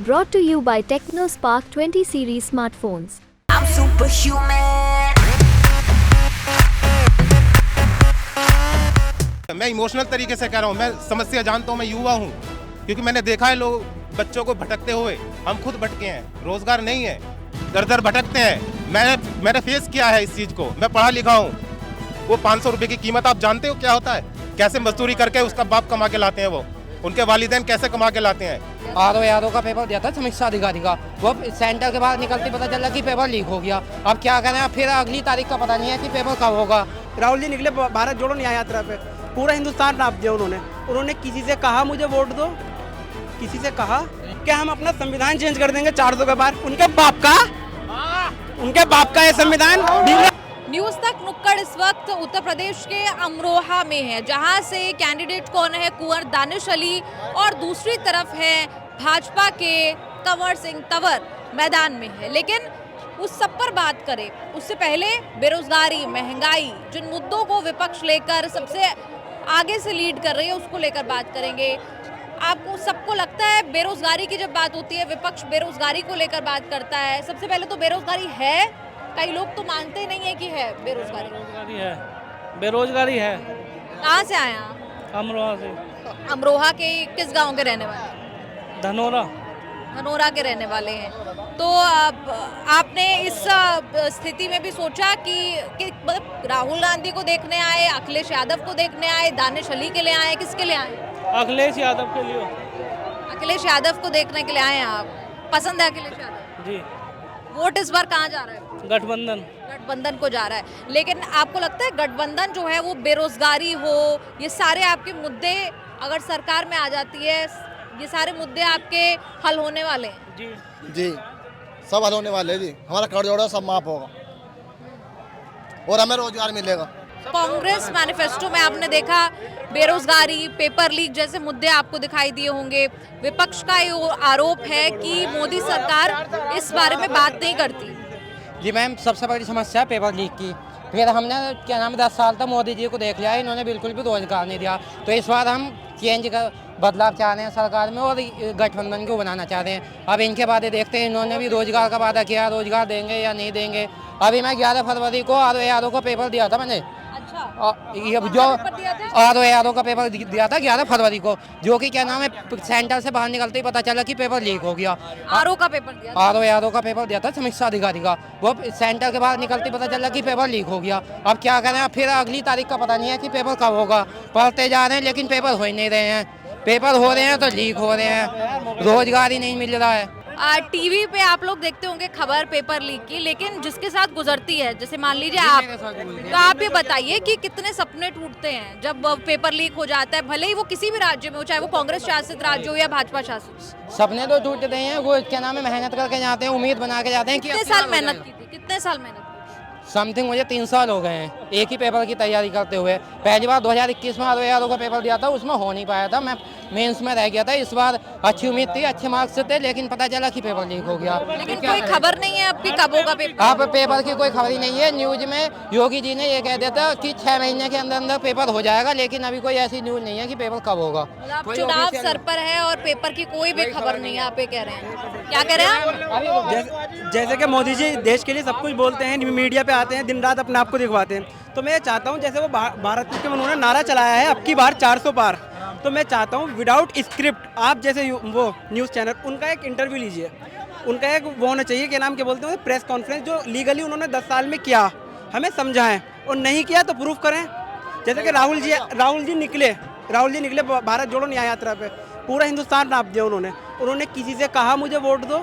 Brought to you by TechnoSpark 20 series smartphones. I'm superhuman. मैं emotional तरीके से कह रहा हूँ, मैं समस्या जानता हूँ, मैं युवा हूँ, क्योंकि मैंने देखा है लोग बच्चों को भटकते हुए। हम खुद भटके हैं, रोजगार नहीं है, दर दर भटकते हैं। मैंने फेस किया है इस चीज को, मैं पढ़ा लिखा हूँ। वो 500 रुपए की कीमत आप जानते हो क्या होता है? कैसे मजदूरी करके उसका बाप कमा के लाते हैं, वो उनके वालिदैन कैसे कमा के लाते हैं। आरओ का पेपर दिया था समीक्षा अधिकारी का, वो सेंटर के बाद निकलते पता चला कि पेपर लीक हो गया। अब क्या करें, फिर अगली तारीख का पता नहीं है कि पेपर कब होगा। राहुल जी निकले भारत जोड़ो न्याय यात्रा पे, पूरा हिंदुस्तान नाप दिया उन्होंने किसी से कहा मुझे वोट दो, किसी से कहा कि हम अपना संविधान चेंज कर देंगे 400 के बाद। उनके बाप का ये संविधान। न्यूज़ तक नुक्कड़ इस वक्त उत्तर प्रदेश के अमरोहा में है, जहां से कैंडिडेट कौन है, कुंवर दानिश अली, और दूसरी तरफ है भाजपा के कंवर सिंह तंवर मैदान में है। लेकिन उस सब पर बात करें उससे पहले बेरोजगारी, महंगाई, जिन मुद्दों को विपक्ष लेकर सबसे आगे से लीड कर रही है, उसको लेकर बात करेंगे। आपको सबको लगता है बेरोजगारी की जब बात होती है, विपक्ष बेरोजगारी को लेकर बात करता है। सबसे पहले तो बेरोजगारी है, कई लोग तो मानते नहीं है कि है बेरोजगारी है। कहाँ से आए आप? अमरोहा से। अमरोहा के किस गांव के रहने वाले? धनोरा के रहने वाले हैं। तो आपने इस स्थिति में भी सोचा कि मतलब राहुल गांधी को देखने आए, अखिलेश यादव को देखने आए, दानिश अली के लिए आए, किसके लिए आए? अखिलेश यादव के लिए। अखिलेश यादव को देखने के लिए आए हैं आप? पसंद है अखिलेश यादव? जी। वोट इस बार कहाँ जा रहा है? गठबंधन को जा रहा है। लेकिन आपको लगता है गठबंधन जो है वो बेरोजगारी हो, ये सारे आपके मुद्दे अगर सरकार में आ जाती है, ये सारे मुद्दे आपके हल होने वाले हैं? जी सब हल होने वाले हैं जी। हमारा कर जोड़ा सब माफ होगा और हमें रोजगार मिलेगा। कांग्रेस मैनिफेस्टो में आपने देखा बेरोजगारी, पेपर लीक जैसे मुद्दे आपको दिखाई दिए होंगे। विपक्ष का ये आरोप है कि मोदी सरकार इस बारे में बात नहीं करती। जी मैम, सबसे बड़ी समस्या है पेपर लीक की। फिर हमने 10 साल तक मोदी जी को देख लिया, इन्होंने बिल्कुल भी रोजगार नहीं दिया। तो इस बार हम चेंज का बदलाव चाह रहे हैं सरकार में और गठबंधन को बनाना चाह रहे हैं। अब इनके बाद देखते हैं, इन्होंने भी रोजगार का वादा किया, रोजगार देंगे या नहीं देंगे। अभी मैं 11 फरवरी को आरओ का पेपर दिया था मैंने। ये जो आरओ का पेपर दिया था 11 फरवरी को, जो कि क्या नाम है, सेंटर से बाहर निकलते ही पता चला कि पेपर लीक हो गया। आरओ का पेपर दिया था समीक्षा अधिकारी का, वो सेंटर के बाहर निकलते ही पता चला कि पेपर लीक हो गया। अब क्या करें, फिर अगली तारीख का पता नहीं है कि पेपर कब होगा। पढ़ते जा रहे हैं लेकिन पेपर हो ही नहीं रहे हैं। पेपर हो रहे हैं तो लीक हो रहे हैं, रोजगार ही नहीं मिल रहा है। टीवी पे आप लोग देखते होंगे खबर पेपर लीक की, लेकिन जिसके साथ गुजरती है, जैसे मान लीजिए आप, तो आप ये बताइए कि कितने सपने टूटते हैं जब पेपर लीक हो जाता है, भले ही वो किसी भी राज्य में हो, चाहे वो कांग्रेस शासित राज्य हो या भाजपा शासित। सपने तो टूटते हैं, वो क्या नाम है, मेहनत करके जाते हैं, उम्मीद बना के जाते हैं कि कितने साल मेहनत की थी? समथिंग मुझे 3 साल हो गए हैं एक ही पेपर की तैयारी करते हुए। पहली बार 2021 में आरओ का पेपर दिया था, उसमें हो नहीं पाया था, मैं मेंस में रह गया था। इस बार अच्छी उम्मीद थी, अच्छे मार्क्स थे, लेकिन पता चला कि पेपर लीक हो गया। लेकिन कोई खबर नहीं है आपकी कब होगा पेपर? आप पेपर की कोई खबर ही नहीं है। न्यूज में योगी जी ने ये कह दिया था कि 6 महीने के अंदर अंदर पेपर हो जाएगा, लेकिन अभी कोई ऐसी न्यूज नहीं है कि पेपर कब होगा। चुनाव सर पर है और पेपर की कोई भी खबर नहीं है, आप ये कह रहे हैं? क्या कह रहे हैं? जैसे कि मोदी जी देश के लिए सब कुछ बोलते हैं, मीडिया पे आते हैं, दिन रात अपने आप को दिखवाते हैं। तो मैं चाहता हूं, जैसे वो भारत के उन्होंने नारा चलाया है अब की बार 400 पार, तो मैं चाहता हूं विदाउट स्क्रिप्ट आप जैसे वो न्यूज़ चैनल, उनका एक इंटरव्यू लीजिए। उनका एक वो होना चाहिए, क्या नाम क्या बोलते हैं, प्रेस कॉन्फ्रेंस, जो लीगली उन्होंने 10 साल में किया, हमें समझाएं, और नहीं किया तो प्रूफ करें। जैसे कि राहुल जी निकले भारत जोड़ो न्याय यात्रा पे, पूरा हिंदुस्तान नाप दिया उन्होंने किसी से कहा मुझे वोट दो,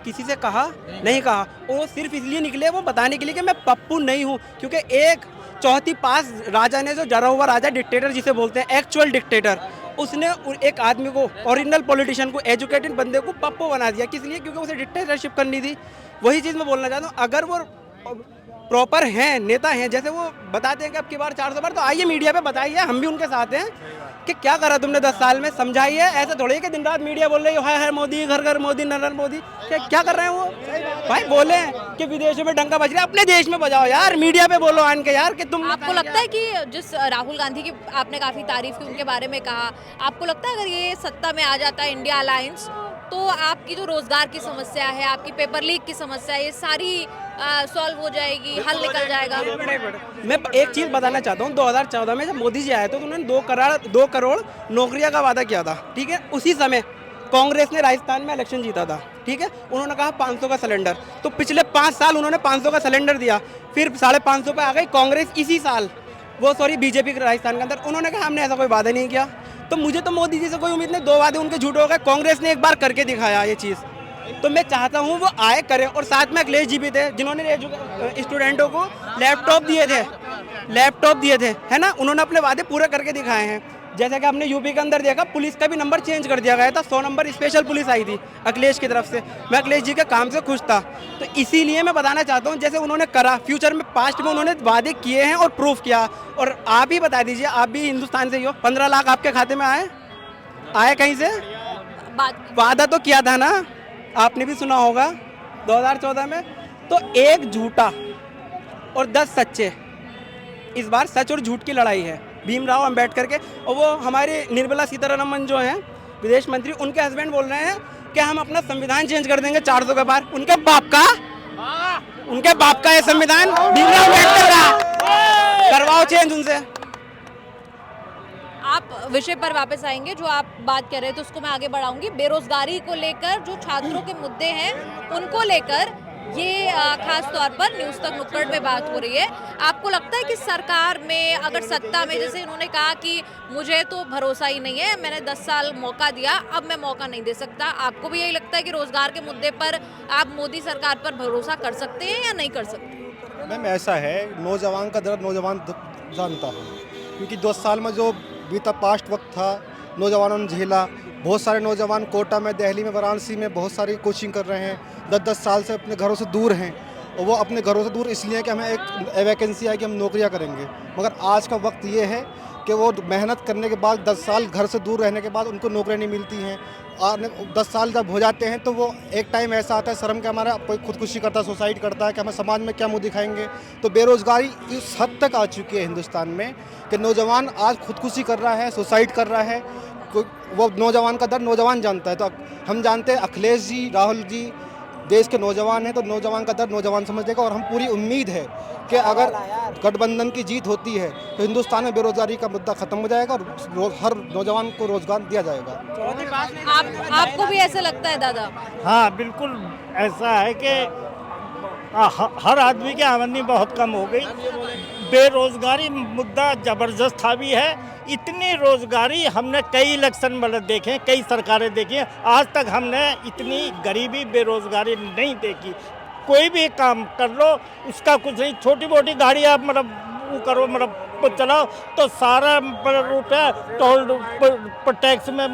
किसी से कहा नहीं कहा। वो सिर्फ इसलिए निकले, वो बताने के लिए कि मैं पप्पू नहीं हूँ, क्योंकि एक चौथी पास राजा ने, जो जरा हुआ राजा, डिक्टेटर जिसे बोलते हैं, एक्चुअल डिक्टेटर, उसने एक आदमी को, ओरिजिनल पॉलिटिशियन को, एजुकेटेड बंदे को पप्पू बना दिया। किस लिए? क्योंकि उसे डिक्टेटरशिप करनी थी। वही चीज़ मैं बोलना चाहता हूँ, अगर वो प्रॉपर हैं, नेता हैं, जैसे वो बताते हैं कि अब की बार 400 बार, तो आइए मीडिया पे बताइए, हम भी उनके साथ हैं कि क्या करा तुमने 10 साल में, समझाइए। ऐसे थोड़ी है कि दिन रात मीडिया बोल रही है हाय मोदी, घर घर मोदी, नरेंद्र मोदी, क्या कर रहे हैं वो? भाई बोले कि विदेशों में डंका बज रहा है, अपने देश में बजाओ यार, मीडिया पे बोलो आन के यार कि तुम। आपको लगता है कि जिस राहुल गांधी की आपने काफी तारीफ की, उनके बारे में कहा, आपको लगता है अगर ये सत्ता में आ जाता है इंडिया अलायंस, तो आपकी जो रोजगार की समस्या है, आपकी पेपर लीक की समस्या है, ये सारी सॉल्व हो जाएगी, हल निकल जाएगा। मैं एक चीज़ बताना चाहता हूँ, 2014 में जब मोदी जी आए थे तो उन्होंने 2 करोड़ नौकरियां का वादा किया था, ठीक है। उसी समय कांग्रेस ने राजस्थान में इलेक्शन जीता था, ठीक है। उन्होंने कहा 500 का सिलेंडर, तो पिछले 5 साल उन्होंने 500 का सिलेंडर दिया, फिर 550 पे आ गई कांग्रेस। इसी साल बीजेपी के राजस्थान के अंदर उन्होंने कहा हमने ऐसा कोई वादा नहीं किया। तो मुझे तो मोदी जी से कोई उम्मीद नहीं, 2 वादे उनके झूठ हो गए। कांग्रेस ने एक बार करके दिखाया ये चीज़, तो मैं चाहता हूँ वो आए करें। और साथ में अखिलेश जी भी थे जिन्होंने स्टूडेंटों को लैपटॉप दिए थे, है ना। उन्होंने अपने वादे पूरे करके दिखाए हैं। जैसा कि आपने यूपी के अंदर देखा, पुलिस का भी नंबर चेंज कर दिया गया था, 100 नंबर स्पेशल पुलिस आई थी अखिलेश की तरफ से। मैं अखिलेश जी के काम से खुश था, तो इसीलिए मैं बताना चाहता हूँ जैसे उन्होंने करा, फ्यूचर में पास्ट में उन्होंने वादे किए हैं और प्रूफ किया। और आप ही बता दीजिए, आप भी हिंदुस्तान से ही हो, 15 लाख आपके खाते में आए कहीं से? वादा तो किया था ना, आपने भी सुना होगा 2014 में। तो एक झूठा और 10 सच्चे, इस बार सच और झूठ की लड़ाई है। भीमराव अंबेडकर के, और वो हमारे निर्मला सीतारमण जो हैं विदेश मंत्री, उनके हस्बैंड बोल रहे हैं कि हम अपना संविधान चेंज कर देंगे 400 के पार। उनके बाप का है संविधान, भीमराव अंबेडकर का। करवाओ चेंज उनसे। आप विषय पर वापस आएंगे, जो आप बात कर रहे थे उसको मैं आगे बढ़ाऊंगी। बेरोजगारी को लेकर जो छात्रों के मुद्दे हैं उनको लेकर ये खास तौर पर न्यूज़ तक नुक्कड़ में बात हो रही है। आपको लगता है कि सरकार में अगर सत्ता में, जैसे इन्होंने कहा कि मुझे तो भरोसा ही नहीं है, मैंने 10 साल मौका दिया, अब मैं मौका नहीं दे सकता, आपको भी यही लगता है कि रोजगार के मुद्दे पर आप मोदी सरकार पर भरोसा कर सकते हैं या नहीं कर सकते? मैम ऐसा है, नौजवान का दर्द नौजवान जानता है, क्योंकि 10 साल में जो बीता पास्ट वक्त था नौजवानों ने झेला। बहुत सारे नौजवान कोटा में, दिल्ली में, वाराणसी में बहुत सारी कोचिंग कर रहे हैं, 10-10 साल से अपने घरों से दूर हैं। और वो अपने घरों से दूर इसलिए कि हमें एक वैकेंसी है कि हम नौकरियां करेंगे। मगर आज का वक्त ये है कि वो मेहनत करने के बाद 10 साल घर से दूर रहने के बाद उनको नौकरियां नहीं मिलती हैं। और 10 साल जब हो जाते हैं तो वो एक टाइम ऐसा आता है शर्म के हमारा कोई खुदकुशी करता है, सुसाइड करता है कि हमें समाज में क्या मुँह दिखाएंगे। तो बेरोज़गारी इस हद तक आ चुकी है हिंदुस्तान में कि नौजवान आज खुदकुशी कर रहा है, सुसाइड कर रहा है। वो नौजवान का दर्द नौजवान जानता है। तो हम जानते हैं अखिलेश जी, राहुल जी देश के नौजवान हैं, तो नौजवान का दर्द नौजवान समझ देगा। और हम पूरी उम्मीद है कि अगर गठबंधन की जीत होती है तो हिंदुस्तान में बेरोजगारी का मुद्दा खत्म हो जाएगा और हर नौजवान को रोजगार दिया जाएगा। आपको भी ऐसा लगता है दादा? हाँ बिल्कुल ऐसा है कि हर आदमी की आमदनी बहुत कम हो गई। बेरोजगारी मुद्दा ज़बरदस्त हावी है। इतनी रोजगारी हमने कई इलेक्शन में देखे, कई सरकारें देखी हैं, आज तक हमने इतनी गरीबी बेरोजगारी नहीं देखी। कोई भी काम कर लो उसका कुछ नहीं, छोटी मोटी गाड़ी आप वो करो चलाओ तो सारा रुपया टोल टैक्स में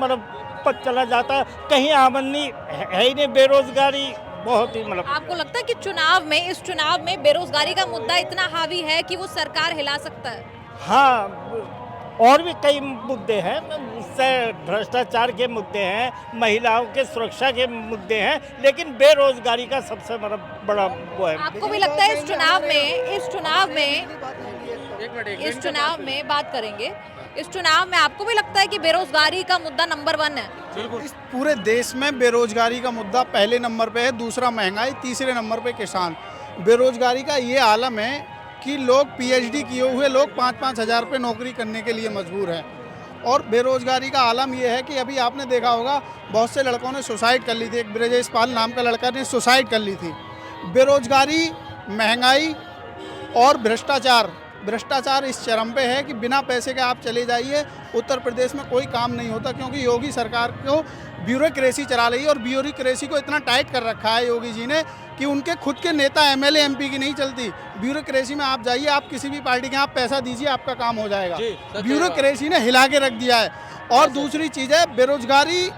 चला जाता है, कहीं आमदनी है ही नहीं। बेरोजगारी बहुत ही आपको लगता है कि इस चुनाव में बेरोजगारी का मुद्दा इतना हावी है कि वो सरकार हिला सकता है? हाँ, और भी कई मुद्दे हैं, उससे भ्रष्टाचार के मुद्दे हैं, महिलाओं के सुरक्षा के मुद्दे हैं, लेकिन बेरोजगारी का सबसे बड़ा वो है। आपको भी लगता है इस चुनाव में बात करेंगे, इस चुनाव में आपको भी लगता है कि बेरोजगारी का मुद्दा नंबर 1 है? इस पूरे देश में बेरोजगारी का मुद्दा पहले नंबर पे है, दूसरा महंगाई, तीसरे नंबर पे किसान। बेरोजगारी का ये आलम है कि लोग पीएचडी किए हुए लोग 5-5 हज़ार रुपये नौकरी करने के लिए मजबूर हैं। और बेरोजगारी का आलम ये है कि अभी आपने देखा होगा बहुत से लड़कों ने सुसाइड कर ली थी। एक ब्रजेश पाल नाम का लड़का ने सुसाइड कर ली थी। बेरोजगारी, महंगाई और भ्रष्टाचार इस चरम पे है कि बिना पैसे के आप चले जाइए, उत्तर प्रदेश में कोई काम नहीं होता, क्योंकि योगी सरकार को ब्यूरोक्रेसी चला रही है। और ब्यूरोक्रेसी को इतना टाइट कर रखा है योगी जी ने कि उनके खुद के नेता एमएलए एमपी की नहीं चलती। ब्यूरोक्रेसी में आप जाइए, आप किसी भी पार्टी के, आप पैसा दीजिए, आपका काम हो जाएगा। ब्यूरोक्रेसी ने हिला के रख दिया है। और दूसरी चीज़ है बेरोजगारी,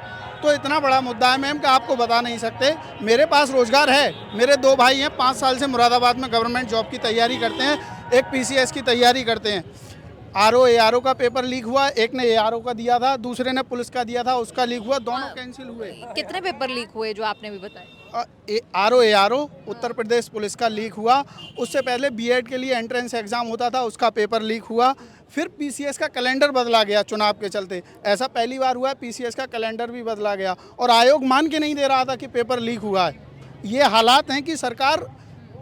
तो इतना बड़ा मुद्दा है मैम कि आपको बता नहीं सकते। मेरे पास रोजगार है, मेरे 2 भाई हैं, 5 साल से मुरादाबाद में गवर्नमेंट जॉब की तैयारी करते हैं, एक पीसीएस की तैयारी करते हैं। ARO का पेपर लीक हुआ, एक ने ARO का दिया था, दूसरे ने पुलिस का दिया था, उसका लीक हुआ, दोनों कैंसिल हुए। कितने पेपर लीक हुए जो आपने भी बताया? ARO उत्तर प्रदेश पुलिस का लीक हुआ। उससे पहले B.Ed के लिए एंट्रेंस एग्ज़ाम होता था, उसका पेपर लीक हुआ। फिर PCS का कैलेंडर बदला गया चुनाव के चलते, ऐसा पहली बार हुआ है। PCS का कैलेंडर भी बदला गया और आयोग मान के नहीं दे रहा था कि पेपर लीक हुआ है। ये हालात हैं कि सरकार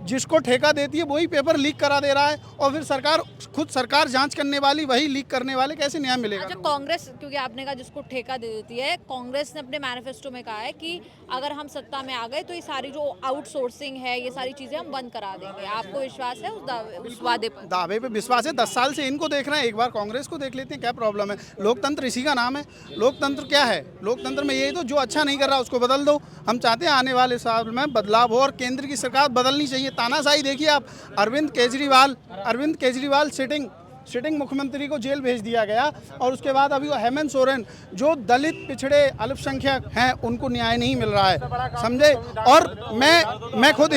जिसको ठेका देती है वही पेपर लीक करा दे रहा है, और फिर सरकार जांच करने वाली, वही लीक करने वाले, कैसे न्याय मिलेगा? अच्छा, कांग्रेस, क्योंकि आपने कहा जिसको ठेका दे देती है, कांग्रेस ने अपने मैनिफेस्टो में कहा है कि अगर हम सत्ता में आ गए तो ये सारी जो आउटसोर्सिंग है, ये सारी चीजें हम बंद करा देंगे। आपको विश्वास है उस वादे पर? दावे पे विश्वास है। 10 साल से इनको देख रहे हैं, एक बार कांग्रेस को देख लेते हैं, क्या प्रॉब्लम है? लोकतंत्र इसी का नाम है। लोकतंत्र क्या है? लोकतंत्र में यही तो, जो अच्छा नहीं कर रहा उसको बदल दो। हम चाहते हैं आने वाले साल में बदलाव हो और केंद्र की सरकार बदलनी चाहिए। तानाशाही देखिए आप, अरविंद केजरीवाल सिटिंग मुख्यमंत्री को जेल भेज दिया गया, और उसके बाद अभी हेमंत सोरेन जो दलित, पिछड़े, अल्पसंख्यक हैं, उनको न्याय नहीं मिल रहा है, समझे? और मैं खुद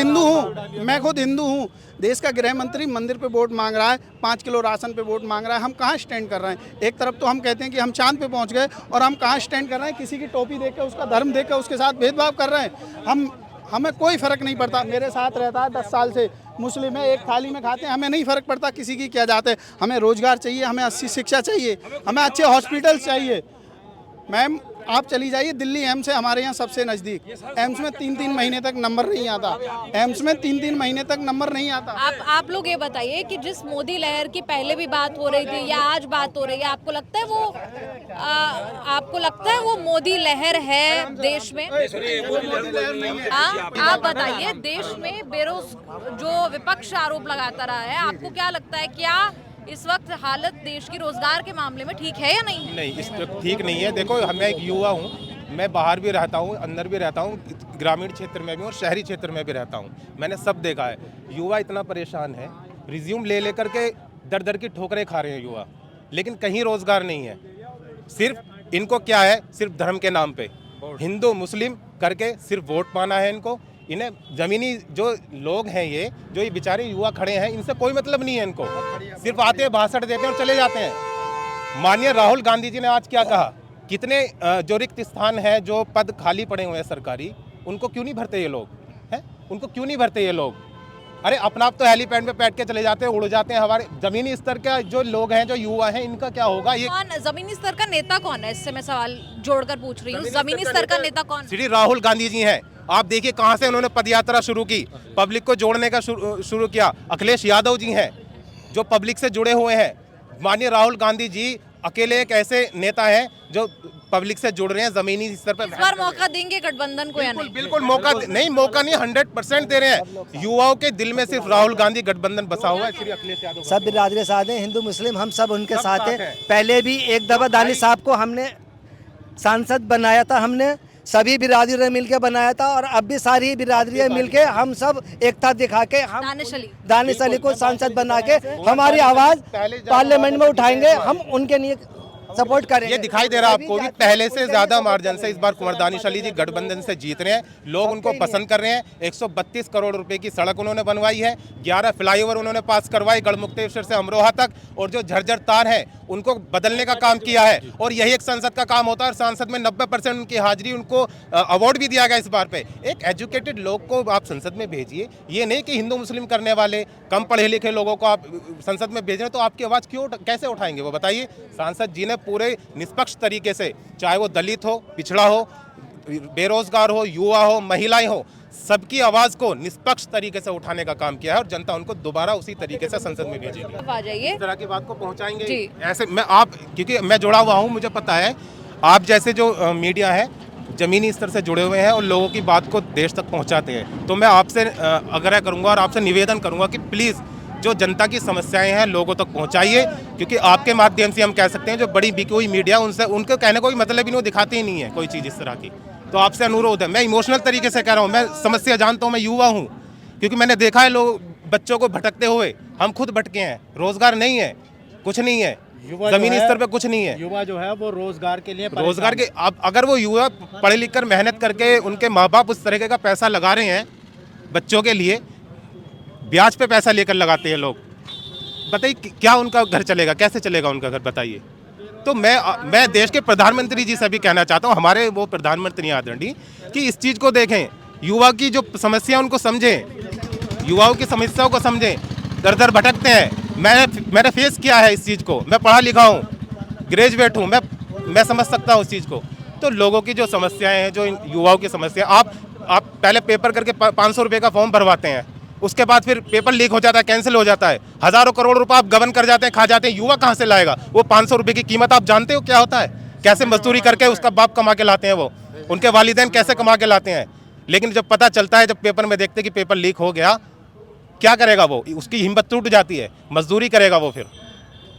हिंदू हूँ। देश का गृह मंत्री मंदिर पे वोट मांग रहा है, 5 किलो राशन पे वोट मांग रहा है। हम कहाँ स्टैंड कर रहे हैं? एक तरफ तो हम कहते हैं कि हम चांद पे पहुँच गए, और हम कहाँ स्टैंड कर रहे हैं? किसी की टोपी देख के, उसका धर्म देख के उसके साथ भेदभाव कर रहे हैं। हमें कोई फ़र्क नहीं पड़ता। मेरे साथ रहता है 10 साल से, मुस्लिम है, एक थाली में खाते हैं, हमें नहीं फ़र्क पड़ता किसी की क्या जाते। हमें रोज़गार चाहिए, हमें अच्छी शिक्षा चाहिए, हमें अच्छे हॉस्पिटल चाहिए। मैम, आप चली जाइए दिल्ली एम्स है हमारे यहाँ सबसे नज़दीक। एम्स में 3-3 महीने तक नंबर नहीं आता। एम्स में 3-3 महीने तक नंबर नहीं आता। आप लोग ये बताइए कि जिस मोदी लहर की पहले भी बात हो रही थी या आज बात हो रही है, आपको लगता है वो मोदी लहर है देश में? आप बताइए, देश में जो विपक्ष आरोप लगाता रहा है, आपको क्या लगता है, क्या इस वक्त हालत देश की रोजगार के मामले में ठीक है या नहीं? नहीं, इस वक्त ठीक नहीं है। देखो, मैं एक युवा हूँ, मैं बाहर भी रहता हूँ, अंदर भी रहता हूँ, ग्रामीण क्षेत्र में भी और शहरी क्षेत्र में भी रहता हूँ। मैंने सब देखा है। युवा इतना परेशान है, रिज्यूम ले लेकर के दर दर की ठोकरें खा रहे हैं युवा, लेकिन कहीं रोजगार नहीं है। सिर्फ इनको क्या है, सिर्फ धर्म के नाम पे हिंदू मुस्लिम करके सिर्फ वोट पाना है इनको। इन्हें जमीनी जो लोग हैं, ये बेचारे युवा खड़े हैं, इनसे कोई मतलब नहीं है इनको। सिर्फ आते हैं, भाषण देते हैं और चले जाते हैं। माननीय राहुल गांधी जी ने आज क्या कहा? कितने जो रिक्त स्थान है, जो पद खाली पड़े हुए हैं सरकारी, उनको क्यों नहीं भरते ये लोग? हैं, उनको क्यों नहीं भरते ये लोग? अरे अपना आप तो हेलीपैड पे बैठ के चले जाते हैं, उड़ जाते हैं। हमारे जमीनी स्तर के जो लोग हैं, जो युवा हैं, इनका क्या होगा? ये जमीनी स्तर का नेता कौन है? इससे मैं सवाल जोड़कर पूछ रही हूँ, जमीनी स्तर का नेता कौन? श्री राहुल गांधी जी हैं। आप देखिए कहां से उन्होंने पदयात्रा शुरू की, पब्लिक को जोड़ने का शुरू किया। अखिलेश यादव जी हैं जो पब्लिक से जुड़े हुए हैं। माननीय राहुल गांधी जी अकेले एक ऐसे नेता हैं जो पब्लिक से जुड़ रहे हैं जमीनी स्तर पर। इस बार मौका देंगे गठबंधन को या नहीं? बिल्कुल मौका नहीं, 100% दे रहे हैं। युवाओं के दिल में सिर्फ राहुल गांधी गठबंधन बसा हुआ है। श्री अखिलेश यादव सब बिरादरी साथ हैं, हिंदू मुस्लिम हम सब उनके साथ हैं। पहले भी एक दफा दानिश साहब को हमने सांसद बनाया था, हमने सभी बिरादरी ने मिलकर बनाया था, और अब भी सारी बिरादरी मिलके हम सब एकता दिखा के हम दानिश अली को सांसद बना के हमारी आवाज पार्लियामेंट में उठाएंगे। हम उनके लिए सपोर्ट करें। ये दिखाई दे रहा है आपको भी, पहले से ज्यादा मार्जिन से इस बार कुंवर दानिश अली जी गठबंधन से जीत रहे हैं। लोग उनको पसंद कर रहे हैं। 132 करोड़ रुपए की सड़क उन्होंने बनवाई है, 11 फ्लाईओवर उन्होंने पास करवाई गढ़मुक्तेश्वर से अमरोहा तक, और जो झरझर तार है उनको बदलने का काम किया है। और यही एक संसद का काम होता है। संसद में 90% उनकी हाजिरी, उनको अवार्ड भी दिया गया इस बार पे। एक एजुकेटेड लोग को आप संसद में भेजिए, ये नहीं कि हिंदू मुस्लिम करने वाले कम पढ़े लिखे लोगों को आप संसद में भेज रहे हैं। तो आपकी आवाज़ कैसे उठाएंगे वो बताइए? सांसद जी ने पूरे निष्पक्ष तरीके से, चाहे वो दलित हो, पिछड़ा हो, बेरोजगार हो, युवा हो, महिलाएं हो, सबकी आवाज को निष्पक्ष तरीके से उठाने का काम किया है, और जनता उनको दोबारा उसी तरीके से संसद में भेजेगी। आ जाइए, इस तरह की बात को पहुंचाएंगे। ऐसे क्योंकि मैं जुड़ा हुआ हूं, मुझे पता है आप जैसे जो मीडिया है जमीनी स्तर से जुड़े हुए हैं और लोगों की बात को देश तक पहुंचाते हैं। तो मैं आपसे आग्रह करूंगा और आपसे निवेदन करूंगा कि प्लीज़ जो जनता की समस्याएं हैं लोगों तक पहुंचाइए, क्योंकि आपके माध्यम से हम कह सकते हैं जो बड़ी बिकी हुई मीडिया, उनसे उनको कहने कोई मतलब ही नहीं, दिखाते ही नहीं है कोई चीज़ इस तरह की। तो आपसे अनुरोध है, मैं इमोशनल तरीके से कह रहा हूँ, मैं समस्या जानता हूँ, मैं युवा हूँ, क्योंकि मैंने देखा है लोग बच्चों को भटकते हुए। हम खुद भटके हैं, रोजगार नहीं है, कुछ नहीं है, जमीनी स्तर पे कुछ नहीं है। युवा जो है वो रोजगार के लिए, रोजगार के, अब अगर वो युवा पढ़े लिख कर मेहनत करके, उनके माँ बाप उस तरीके का पैसा लगा रहे हैं बच्चों के लिए, ब्याज पे पैसा लेकर लगाते हैं लोग, बताइए क्या उनका घर चलेगा, कैसे चलेगा उनका घर, बताइए। तो मैं देश के प्रधानमंत्री जी से भी कहना चाहता हूँ, हमारे वो प्रधानमंत्री आदरणीय, कि इस चीज़ को देखें, युवा की जो समस्या उनको समझें, युवाओं की समस्याओं को समझें। दर दर भटकते हैं, मैंने फेस किया है इस चीज़ को, मैं पढ़ा लिखा हूँ, ग्रेजुएट हूँ, मैं समझ सकता हूँ उस चीज़ को। तो लोगों की जो समस्याएं हैं, जो युवाओं की समस्या, आप पहले पेपर करके 500 रुपये का फॉर्म भरवाते हैं, उसके बाद फिर पेपर लीक हो जाता है, कैंसिल हो जाता है, हज़ारों करोड़ रुपए आप गबन कर जाते हैं, खा जाते हैं। युवा कहाँ से लाएगा वो 500 रुपये की कीमत? आप जानते हो क्या होता है? कैसे मजदूरी करके उसका बाप कमा के लाते हैं, वो उनके वालिदैन कैसे कमा के लाते हैं। लेकिन जब पता चलता है, जब पेपर में देखते कि पेपर लीक हो गया, क्या करेगा वो? उसकी हिम्मत टूट जाती है, मजदूरी करेगा वो। फिर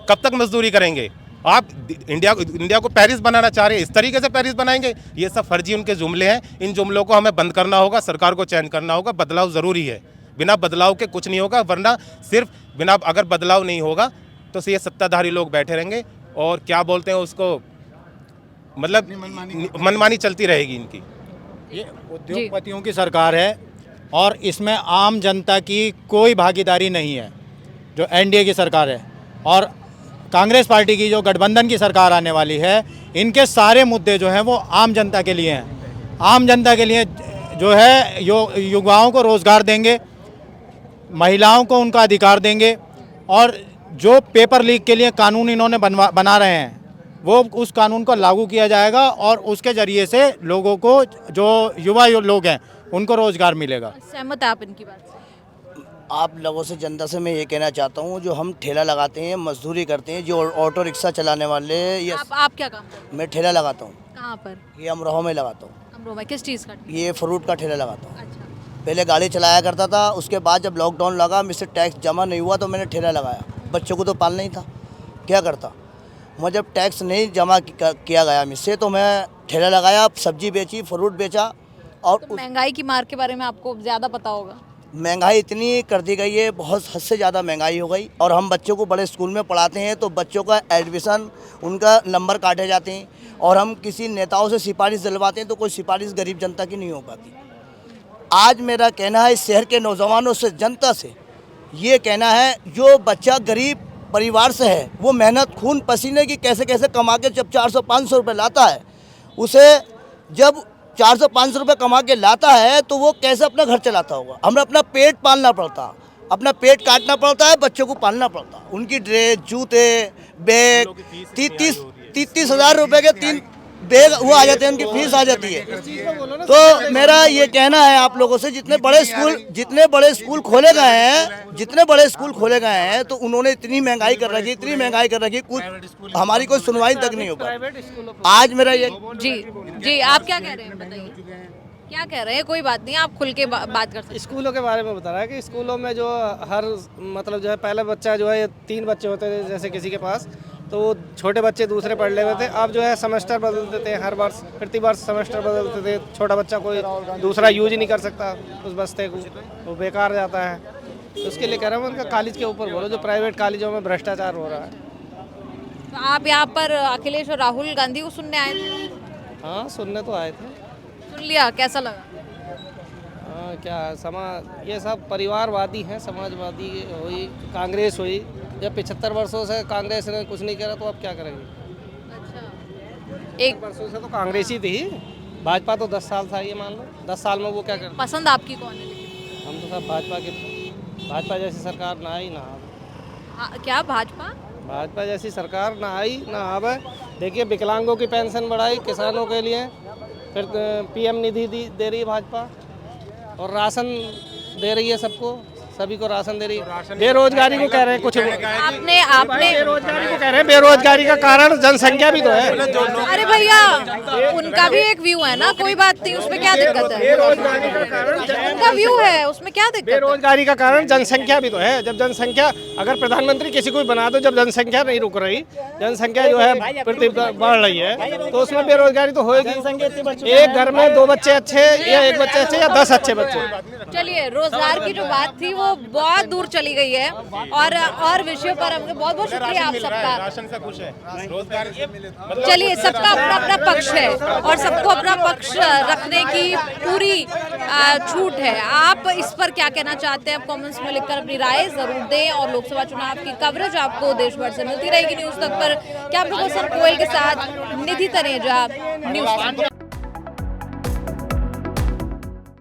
कब तक मजदूरी करेंगे? आप इंडिया को पेरिस बनाना चाह रहे हैं, इस तरीके से पेरिस बनाएंगे? ये सब फर्जी उनके जुमले हैं। इन जुमलों को हमें बंद करना होगा, सरकार को चयन करना होगा। बदलाव ज़रूरी है, बिना बदलाव के कुछ नहीं होगा। वरना सिर्फ बिना, अगर बदलाव नहीं होगा तो ये सत्ताधारी लोग बैठे रहेंगे और क्या बोलते हैं उसको, मतलब मनमानी चलती रहेगी इनकी। ये उद्योगपतियों की सरकार है और इसमें आम जनता की कोई भागीदारी नहीं है, जो एनडीए की सरकार है। और कांग्रेस पार्टी की जो गठबंधन की सरकार आने वाली है, इनके सारे मुद्दे जो हैं वो आम जनता के लिए हैं। आम जनता के लिए जो है युवाओं को रोज़गार देंगे, महिलाओं को उनका अधिकार देंगे, और जो पेपर लीक के लिए कानून इन्होंने बना रहे हैं वो उस कानून को लागू किया जाएगा और उसके ज़रिए से लोगों को, जो युवा लोग हैं, उनको रोज़गार मिलेगा। सहमत आप इनकी बात से? आप लोगों से, जनता से मैं ये कहना चाहता हूँ, जो हम ठेला लगाते हैं, मजदूरी करते हैं, जो ऑटो रिक्शा चलाने वाले, ये आप क्या काम करते हैं? मैं ठेला लगाता हूँ। कहाँ पर? ये अमरोहा में लगाता हूँ। अमरोहा में किस चीज़ का? ये फ्रूट का ठेला लगाता हूँ। अच्छा। पहले गाड़ी चलाया करता था, उसके बाद जब लॉकडाउन लगा, मुझसे टैक्स जमा नहीं हुआ तो मैंने ठेला लगाया। बच्चों को तो पालना ही था, क्या करता मैं। जब टैक्स नहीं जमा किया गया मुझसे तो मैं ठेला लगाया, सब्जी बेची, फ्रूट बेचा। और तो महंगाई की मार के बारे में आपको ज़्यादा पता होगा। महंगाई इतनी कर दी गई है, बहुत हद से ज़्यादा महंगाई हो गई। और हम बच्चों को बड़े स्कूल में पढ़ाते हैं तो बच्चों का एडमिशन, उनका नंबर काटे जाते हैं, और हम किसी नेताओं से सिफारिश दिलवाते हैं तो कोई सिफारिश गरीब जनता की नहीं हो पाती। आज मेरा कहना है इस शहर के नौजवानों से, जनता से ये कहना है, जो बच्चा गरीब परिवार से है, वो मेहनत खून पसीने की कैसे कैसे कमा के जब 400-500 रुपये लाता है, उसे जब 400-500 रुपये कमा के लाता है तो वो कैसे अपना घर चलाता होगा। हमें अपना पेट पालना पड़ता, अपना पेट काटना पड़ता है, बच्चों को पालना पड़ता। उनकी ड्रेस, जूते, बैग, 30 हज़ार रुपये के 3 बैग वो आ जाते हैं, उनकी फीस आ जाती है। तो मेरा ये कहना है आप लोगों से, जितने बड़े स्कूल खोले गए हैं तो उन्होंने इतनी महंगाई कर रखी, कुछ हमारी कोई सुनवाई तक नहीं हो पाई। आज मेरा ये जी आप क्या कह रहे हैं, बताइए क्या कह रहे हैं? कोई बात नहीं, आप खुल के बात कर सकते हैं। स्कूलों के बारे में बता रहा है कि स्कूलों में जो हर, मतलब जो है, पहले बच्चा जो है 3 बच्चे होते थे जैसे किसी के पास, तो वो छोटे बच्चे दूसरे पढ़ लेते थे। अब जो है सेमेस्टर बदलते थे, हर वर्ष प्रति वर्ष सेमेस्टर बदलते थे। छोटा बच्चा कोई दूसरा यूज ही नहीं कर सकता उस बस्ते को, वो बेकार जाता है। तो उसके लिए कह रहा हूँ, उनका कॉलेज के ऊपर बोलो, जो प्राइवेट कॉलेजों में भ्रष्टाचार हो रहा है। तो आप यहाँ पर अखिलेश और राहुल गांधी को सुनने आए थे? हाँ, सुनने तो आए थे। सुन लिया, कैसा लगा? क्या समाज, ये सब परिवारवादी हैं, समाजवादी हुई, कांग्रेस हुई। जब 75 वर्षों से कांग्रेस ने कुछ नहीं करा तो अब क्या करेंगे? अच्छा, 1 वर्षों से तो कांग्रेस ही थी, भाजपा तो 10 साल था, ये मान लो 10 साल में वो क्या कर। पसंद आपकी कौन है? हम तो सब भाजपा जैसी सरकार ना आई ना आवे। क्या भाजपा जैसी सरकार ना आई ना आवे। देखिए, विकलांगों की पेंशन बढ़ाई, किसानों के लिए, फिर PM निधि दे रही है भाजपा, और राशन दे रही है सबको, सभी को राशन दे रही है। बेरोजगारी को कह रहे हैं कुछ, आपने बेरोजगारी को कह रहे हैं। बेरोजगारी का कारण जनसंख्या भी तो है। अरे भैया, उनका भी एक व्यू है ना, कोई बात नहीं, उसमें क्या दिक्कत है? बेरोजगारी का कारण उनका व्यू है, उसमें क्या दिक्कत है? बेरोजगारी का कारण जनसंख्या भी तो है। जब जनसंख्या, अगर प्रधानमंत्री किसी को भी बना दो, जब जनसंख्या नहीं रुक रही, जनसंख्या जो है प्रति बढ़ रही है, तो उसमें बेरोजगारी तो होगी। एक घर में 2 बच्चे अच्छे, या 1 बच्चे अच्छे, या 10 अच्छे बच्चे। चलिए, रोजगार की जो बात थी वो वो बहुत दूर चली गई है और विषयों पर हमको बहुत बहुत शुक्रिया आप सबका। राशन से खुश है, रोजगार चलिए, सबका अपना अपना पक्ष है और सबको अपना पक्ष रखने की पूरी छूट है। आप इस पर क्या कहना चाहते हैं, आप कमेंट्स में लिखकर अपनी राय जरूर दें। और लोकसभा चुनाव की कवरेज आपको देश भर से मिलती रहेगी न्यूज़ तक पर। कैमरा पर्सन कोयल के साथ निधि तनेजा, न्यूज़।